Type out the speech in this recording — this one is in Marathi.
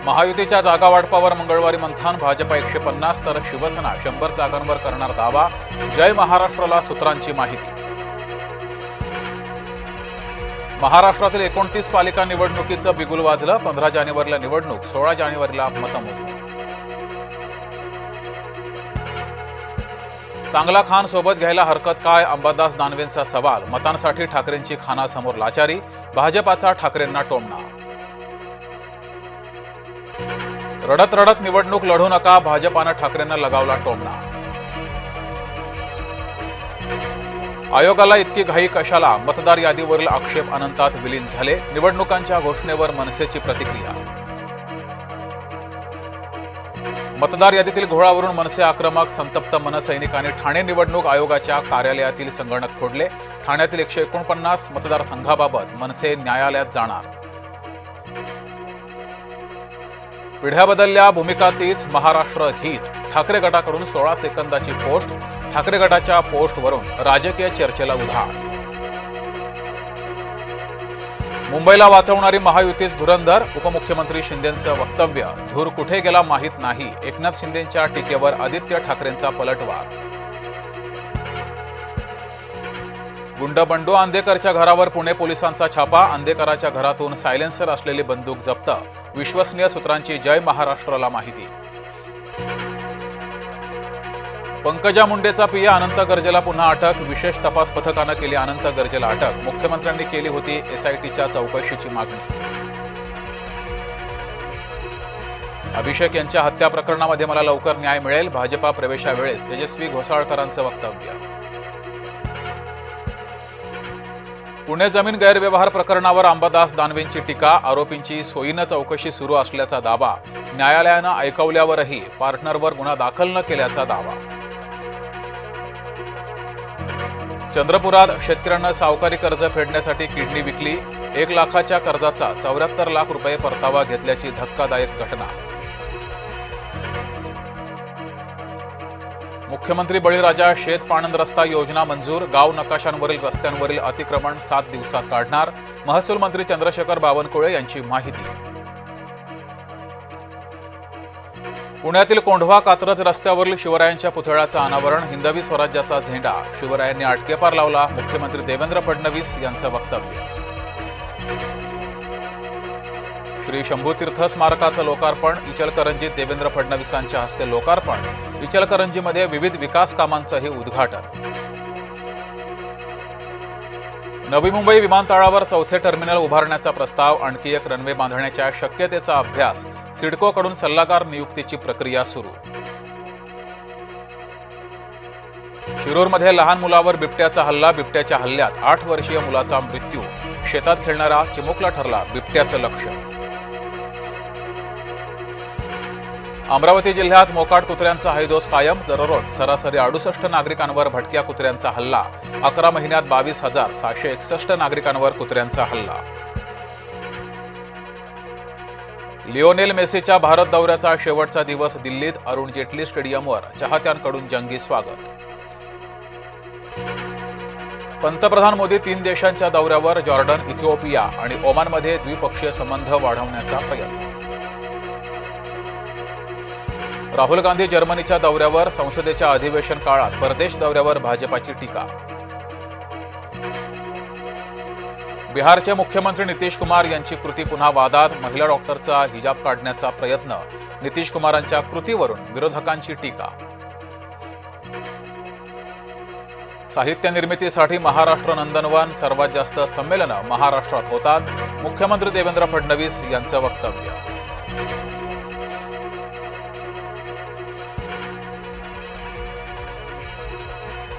महायुतीच्या जागा वाटपावर मंगळवारी मंथन. भाजप 150 तर शिवसेना 100 जागांवर करणार दावा. जय महाराष्ट्राला सूत्रांची माहिती. महाराष्ट्रातील 29 पालिका निवडणुकीचं बिगुल वाजलं. 15 जानेवारीला निवडणूक, 16 जानेवारीला मतमोजणी. चांगला खान सोबत घ्यायला हरकत काय? अंबादास दानवेंचा सवाल. मतांसाठी ठाकरेंची खानासमोर लाचारी. भाजपाचा ठाकरेंना टोमणा. रडत रडत निवडणूक लढू नका. भाजपानं ठाकरेंना लगावला टोमणा. आयोगाला इतकी घाई कशाला? मतदार यादीवरील आक्षेप अनंतात विलीन झाले. निवडणुकांच्या घोषणेवर मनसेची प्रतिक्रिया. मतदार यादीतील घोळावरून मनसे आक्रमक. संतप्त मनसैनिकांनी ठाणे निवडणूक आयोगाच्या कार्यालयातील संगणक फोडले. ठाण्यातील 149 मतदारसंघाबाबत मनसे न्यायालयात जाणार. पिढ्या बदलल्या, भूमिका तीच. महाराष्ट्र हित. ठाकरे गटाकडून 16 सेकंदाची पोस्ट. ठाकरे गटाच्या पोस्टवरून राजकीय चर्चेला उधाण. मुंबईला वाचवणारी महायुतीच धुरंधर. उपमुख्यमंत्री शिंदेंचं वक्तव्य. धूर कुठे गेला माहीत नाही. एकनाथ शिंदेंच्या टीकेवर आदित्य ठाकरेंचा पलटवार. गुंड बंडू आंदेकरच्या घरावर पुणे पोलिसांचा छापा. आंदेकराच्या घरातून सायलेन्सर असलेली बंदूक जप्त. विश्वसनीय सूत्रांची जय महाराष्ट्राला माहिती. पंकजा मुंडेचा पिया अनंत गर्जेला पुन्हा अटक. विशेष तपास पथकानं केली अनंत गर्जेला अटक. मुख्यमंत्र्यांनी केली होती एसआयटीच्या चौकशीची मागणी. अभिषेक यांच्या हत्या प्रकरणामध्ये मला लवकर न्याय मिळेल. भाजपा प्रवेशावेळेस तेजस्वी घोसाळकरांचं वक्तव्य. पुणे जमीन गैरव्यवहार प्रकरणावर अंबादास दानवेंची टीका. आरोपींची सोयीनं चौकशी सुरू असल्याचा दावा. न्यायालयानं ऐकवल्यावरही पार्टनरवर गुन्हा दाखल न केल्याचा दावा. चंद्रपुरात शेतकऱ्यांना सावकारी कर्ज फेडण्यासाठी किडनी विकली. 1 लाखाच्या कर्जाचा 74 लाख रुपये परतावा घेतल्याची धक्कादायक घटना. मुख्यमंत्री बळीराजा शेत पाणंद रस्ता योजना मंजूर. गाव नकाशांवरील रस्त्यांवरील अतिक्रमण 7 दिवसात काढणार. महसूल मंत्री चंद्रशेखर बावनकुळे यांची माहिती. पुण्यातील कोंढवा कात्रज रस्त्यावरील शिवरायांच्या पुतळ्याचं अनावरण. हिंदवी स्वराज्याचा झेंडा. शिवरायांनी आटकेपार लावला. मुख्यमंत्री देवेंद्र फडणवीस यांचं वक्तव्य. श्री शंभूतीर्थ स्मारकाचं लोकार्पण. इचलकरंजीत देवेंद्र फडणवीसांच्या हस्ते लोकार्पण. इचलकरंजीमध्ये विविध विकास कामांचंही उद्घाटन. नवी मुंबई विमानतळावर 4थे टर्मिनल उभारण्याचा प्रस्ताव. आणखी एक रनवे बांधण्याच्या शक्यतेचा अभ्यास. सिडकोकडून सल्लागार नियुक्तीची प्रक्रिया सुरू. शिरूरमध्ये लहान मुलावर बिबट्याचा हल्ला. बिबट्याच्या हल्ल्यात 8 वर्षीय मुलाचा मृत्यू. शेतात खेळणारा चिमुकला ठरला बिबट्याचं लक्ष्य. अमरावती जिल्ह्यात मोकाट कुत्र्यांचा हैदोस कायम. दररोज सरासरी 68 नागरिकांवर भटक्या कुत्र्यांचा हल्ला. 11 महिन्यात 22,761 नागरिकांवर कुत्र्यांचा हल्ला. लिओनेल मेसीच्या भारत दौऱ्याचा शेवटचा दिवस दिल्लीत. अरुण जेटली स्टेडियमवर चाहत्यांकडून जंगी स्वागत. पंतप्रधान मोदी 3 देशांच्या दौऱ्यावर. जॉर्डन, इथिओपिया आणि ओमानमध्ये द्विपक्षीय संबंध वाढवण्याचा प्रयत्न. राहुल गांधी जर्मनीच्या दौऱ्यावर. संसदेच्या अधिवेशन काळात परदेश दौऱ्यावर भाजपाची टीका. बिहारचे मुख्यमंत्री नितीश कुमार यांची कृती पुन्हा वादात. महिला डॉक्टरचा हिजाब काढण्याचा प्रयत्न. नितीश कुमारांच्या कृतीवरून विरोधकांची टीका. साहित्य निर्मितीसाठी महाराष्ट्र नंदनवन. सर्वात जास्त संमेलनं महाराष्ट्रात होतात. मुख्यमंत्री देवेंद्र फडणवीस यांचं वक्तव्य.